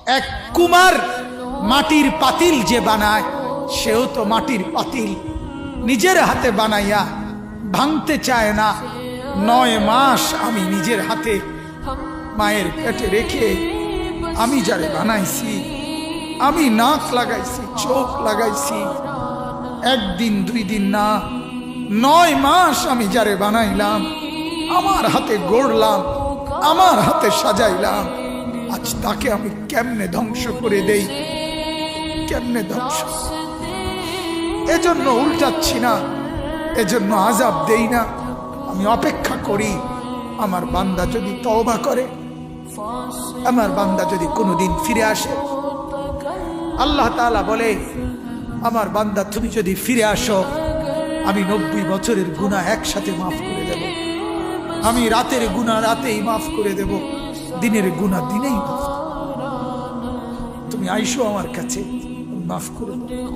এক কুমার মাটির পাতিল যে বানায়, সেও তো মাটির পাতিল নিজের হাতে বানাইয়া ভাঙতে চায় না। 9 মাস আমি নিজের হাতে মায়ের পেটে রেখে আমি যারে বানাইছি, আমি নাক লাগাইছি, চোখ লাগাইছি, 1 দিন 2 দিন না, 9 মাস আমি যারে বানাইলাম, আমার হাতে গড়লাম, আমার হাতে সাজাইলাম, আজ তাকে আমি কেমনে ধ্বংস করে দেই, কেমনে ধ্বংস। এজন্য উল্টাচ্ছি না, এজন্য আযাব দেই না। আমি অপেক্ষা করি আমার বান্দা যদি তওবা করে, আমার বান্দা যদি কোনোদিন ফিরে আসে। আল্লাহ তাআলা বলে, আমার বান্দা তুমি যদি ফিরে আসো, আমি 90 বছরের গুনাহ একসাথে মাফ করে দেব। আমি রাতের গুনাহ রাতেই মাফ করে দেব, দিনের গুনাহ দিনেই মাফ। তুমি আইসো আমার কাছে, মাফ করে দেব।